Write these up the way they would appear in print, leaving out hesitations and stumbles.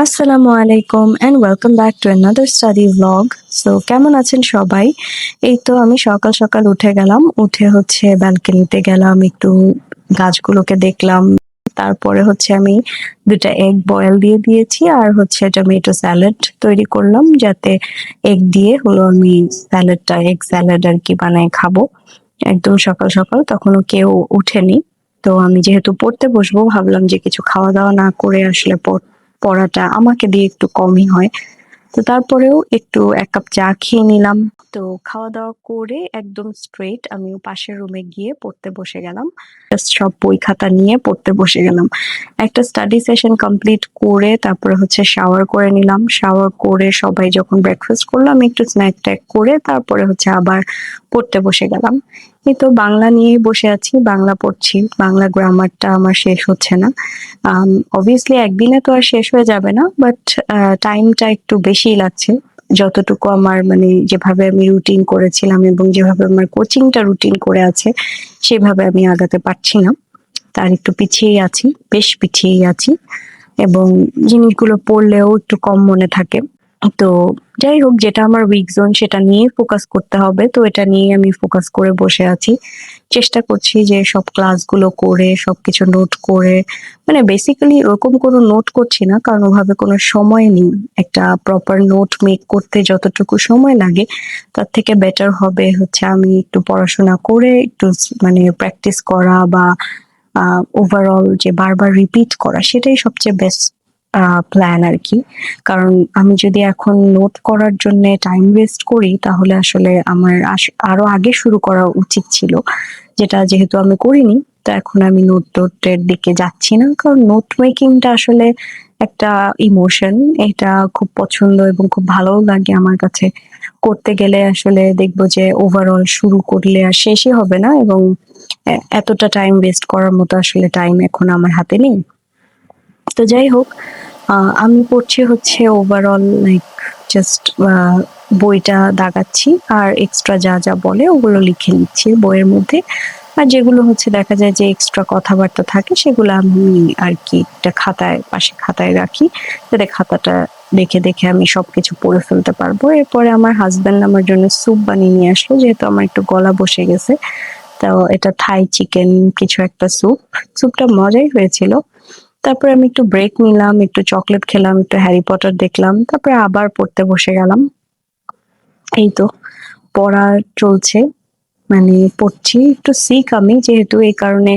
আসসালামু আলাইকুম and welcome back to another study vlog. So কেমন আছেন সবাই? এই তো আমি সকাল সকাল উঠে গেলাম, উঠে হচ্ছে ব্যালকনিতে গেলাম, একটু গাছগুলোকে দেখলাম। তারপরে হচ্ছে আমি দুটা এগ বয়েল দিয়ে দিয়েছি আর হচ্ছে টমেটো স্যালাড তৈরি করলাম, যাতে এগ দিয়ে হলো আমি স্যালাডটা এগ স্যালাড আর কি বানায় খাবো একদম সকাল সকাল। তখনও কেউ উঠেনি, তো আমি যেহেতু পড়তে বসবো ভাবলাম যে কিছু খাওয়া দাওয়া না করে আসলে পড়াটা আমাকে দিয়ে একটু কমই হয়। তো তারপরেও একটু ১ কাপ চা খেয়ে নিলাম। তো খাওয়া দাওয়া করে একদম স্ট্রেইট আমি পাশের রুমে গিয়ে পড়তে বসে গেলাম। জাস্ট সব বই খাতা নিয়ে পড়তে বসে গেলাম। একটা স্টাডি সেশন কমপ্লিট করে তারপরে হচ্ছে শাওয়ার করে নিলাম। শাওয়ার করে সবাই যখন ব্রেকফাস্ট করলো আমি একটু স্ন্যাক ট্যাক করে তারপরে হচ্ছে আবার পড়তে বসে গেলাম। এই তো বাংলা নিয়েই বসে আছি, বাংলা পড়ছি। বাংলা গ্রামারটা আমার শেষ হচ্ছে না। অবভিয়াসলি একদিনে তো আর শেষ হয়ে যাবে না, বাট টাইমটা একটু বেশিই লাগছে। যতটুকু আমার মানে যেভাবে আমি রুটিন করেছিলাম এবং যেভাবে আমার কোচিংটা রুটিন করে আছে সেভাবে আমি আগাতে পারছি না। তার একটু পিছিয়েই আছি, বেশ পিছিয়েই আছি, এবং জিনিসগুলো পড়লেও একটু কম মনে থাকে। তো যাই হোক, যেটা আমার উইক জোন সেটা নিয়ে ফোকাস করতে হবে, তো এটা নিয়ে আমি ফোকাস করে বসে আছি। চেষ্টা করছি যে সব ক্লাসগুলো করে সবকিছু নোট করে, মানে বেসিক্যালি ওরকম কোনো নোট করছি না কারণ ওভাবে কোনো সময় নেই। একটা প্রপার নোট মেক করতে যতটুকু সময় লাগে তার থেকে বেটার হবে হচ্ছে আমি একটু পড়াশোনা করে একটু মানে প্র্যাকটিস করা বা ওভারঅল যে বারবার রিপিট করা, সেটাই সবচেয়ে বেস্ট প্ল্যান আর কি। কারণ আমি যদি এখন নোট করার জন্য টাইম ওয়েস্ট করি তাহলে আসলে আমার আরো আগে শুরু করা উচিত ছিল, যেটা যেহেতু আমি করিনি। তো এখন আমি নোটের দিকে যাচ্ছি না, কারণ নোট মেকিংটা আসলে একটা ইমোশন। এটা খুব পছন্দ এবং খুব ভালোও লাগে আমার কাছে। করতে গেলে আসলে দেখবো যে ওভারঅল শুরু করলে আর শেষই হবে না, এবং এতটা টাইম ওয়েস্ট করার মতো আসলে টাইম এখন আমার হাতে নেই। তো যাই হোক, আমি পড়ছি হচ্ছে ওভারঅল লাইক জাস্ট বইটা দাগাচ্ছি আর এক্সট্রা যা যা বলে ওগুলো লিখে নিচ্ছি বইয়ের মধ্যে। আর যেগুলো হচ্ছে দেখা যায় যে এক্সট্রা কথাবার্তা থাকে সেগুলো আমি আর কি একটা খাতায়, পাশে খাতায় রাখি, যাতে খাতাটা দেখে দেখে আমি সবকিছু পড়ে ফেলতে পারবো। এরপরে আমার হাজবেন্ড আমার জন্য স্যুপ বানিয়ে নিয়ে আসলো, যেহেতু আমার একটু গলা বসে গেছে। তো এটা থাই চিকেন কিছু একটা স্যুপ। স্যুপটা মজাই হয়েছিল। তারপরে আমি একটু ব্রেক নিলাম, একটু চকলেট খেলাম, একটু হ্যারি পটার দেখলাম, তারপরে আবার পড়তে বসে গেলাম। এই তো পড়া চলছে, মানে পড়ছি। একটু সিক আমি, যেহেতু এই কারণে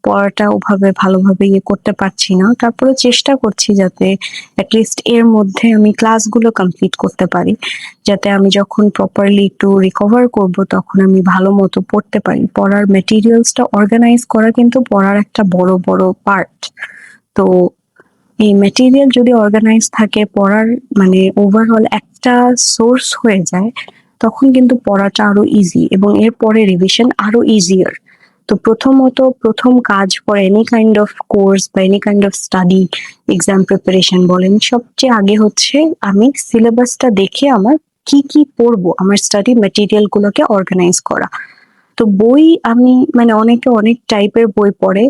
পড়াটা ওভাবে ভালোভাবে ইয়ে করতে পারছি না। তারপরে চেষ্টা করছি যাতে অ্যাটলিস্ট এর মধ্যে আমি ক্লাসগুলো কমপ্লিট করতে পারি, যাতে আমি যখন প্রপারলি একটু রিকভার করব তখন আমি ভালো মতো পড়তে পারি। পড়ার মেটেরিয়ালসটা অর্গানাইজ করা কিন্তু পড়ার একটা বড় বড় পার্ট। তো এই ম্যাটেরিয়াল যদি অর্গানাইজ থাকে, পড়ার মানে ওভারঅল একটা সোর্স হয়ে যায়, তখন কিন্তু পড়াটা আরো ইজি এবং এরপরে রিভিশন আরো ইজিয়ার। তো প্রথমত প্রথম কাজ for any kind of course বা any kind of study, exam preparation বলেন, সবচেয়ে আগে হচ্ছে আমি সিলেবাসটা দেখে আমার কি কি পড়বো, আমার স্টাডি ম্যাটেরিয়াল গুলোকে অর্গানাইজ করা। তো বই আমি মানে অনেকে অনেক টাইপের বই পড়ে,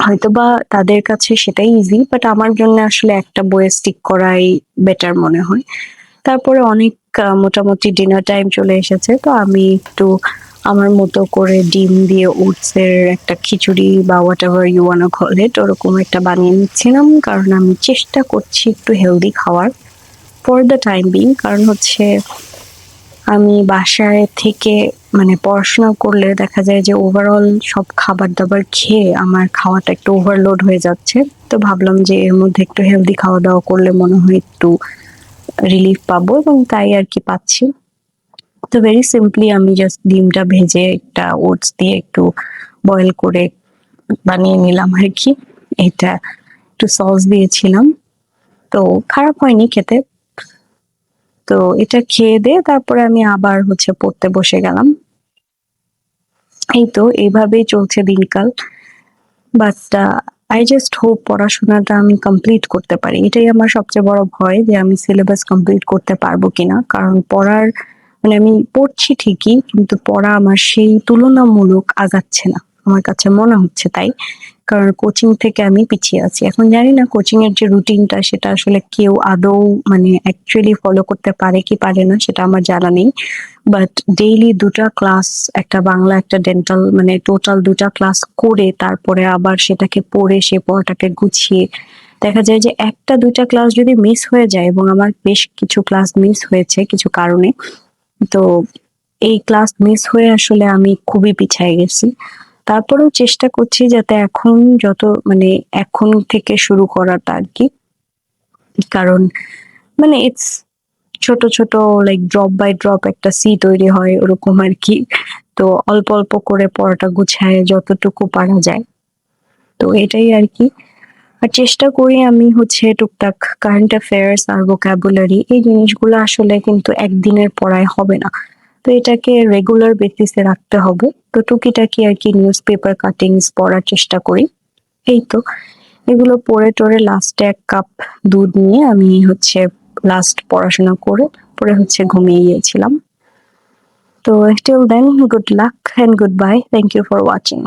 হয়তোবা তাদের কাছে সেটাই ইজি, বাট আমার জন্য আসলে একটা বইয়ে স্টিক করাই বেটার মনে হয়। তারপরে অনেক মোটামুটি ডিনার টাইম চলে এসেছে, তো আমি একটু আমার মতো করে ডিম দিয়ে ওটস এর একটা খিচুড়ি বা whatever you wanna call it ওরকম একটা বানিয়ে নিচ্ছিলাম, কারণ আমি চেষ্টা করছি একটু হেলদি খাওয়ার ফর দ্য টাইম বিং। কারণ হচ্ছে আমি বাসায় থেকে মানে পড়াশোনা করলে দেখা যায় যে ওভারঅল সব খাবার দাবার খেয়ে আমার খাওয়াটা একটু ওভারলোড হয়ে যাচ্ছে। তো ভাবলাম যে এর মধ্যে একটু হেলদি খাওয়া দাওয়া করলে মনে হয় একটু রিলিফ পাবো, এবং তাই আর কি পাচ্ছি। তো ভেরি সিম্পলি আমি জাস্ট ডিমটা ভেজে একটা ওটস দিয়ে একটু বয়েল করে বানিয়ে নিলাম আর কি। এটা একটু সস দিয়েছিলাম, তো খারাপ হয়নি খেতে। তো এটা খেয়ে দিয়ে তারপরে আমি আবার হচ্ছে পড়তে বসে গেলাম। এই তো এইভাবেই চলছে দিনকাল। বাট আই জাস্ট হোপ পড়াশোনাটা আমি কমপ্লিট করতে পারি। এটাই আমার সবচেয়ে বড় ভয় যে আমি সিলেবাস কমপ্লিট করতে পারবো কিনা। কারণ পড়ার মানে আমি পড়ছি ঠিকই, কিন্তু পড়া আমার সেই তুলনামূলক আগাচ্ছে না। আমার কাছে মনে হচ্ছে তাই। কারণ কোচিং থেকে আমি পিছিয়ে আছি। এখন জানি না কোচিং এর যে রুটিনটা সেটা আসলে কেউ আদৌ মানে অ্যাকচুয়ালি ফলো করতে পারে কি পারে না সেটা আমার জানা নেই। বাট ডেইলি ২ টা ক্লাস, একটা বাংলা একটা ডেন্টাল, মানে টোটাল ২ টা ক্লাস করে তারপরে আবার সেটাকে পড়ে সে পড়াটাকে গুছিয়ে দেখা যায় যে ১টা ২ টা ক্লাস যদি মিস হয়ে যায়, এবং আমার বেশ কিছু ক্লাস মিস হয়েছে কিছু কারণে। তো এই ক্লাস মিস হয়ে আসলে আমি খুবই পিছায় গেছি। তারপরেও চেষ্টা করছি যাতে এখন যত মানে এখন থেকে শুরু করাটা আরকি। কারণ মানে ইটস ছোট, ছোট লাইক ড্রপ বাই ড্রপ একটা সি তৈরি হয় ওরকম আরকি। তো অল্প, অল্প করে পড়াটা গুছায় যতটুকু পারা যায়। তো এটাই আরকি। আর চেষ্টা করি আমি হচ্ছে টুকটাক কারেন্ট অ্যাফেয়ার্স আর ভোকাবুলারি এই জিনিসগুলো আসলে কিন্তু একদিনের পড়ায় হবে না। তো এটাকে রেগুলার বেসিসে রাখতে হবে। তো টুকিটাকি আরকি নিউজ পেপার কাটিংস পড়ার চেষ্টা করি। এই তো এগুলো পড়ে টরে লাস্টে ১ কাপ দুধ নিয়ে আমি হচ্ছে লাস্ট পড়াশোনা করে পরে হচ্ছে ঘুমিয়ে গিয়েছিলাম। তো till then, good luck and goodbye. Thank you for watching.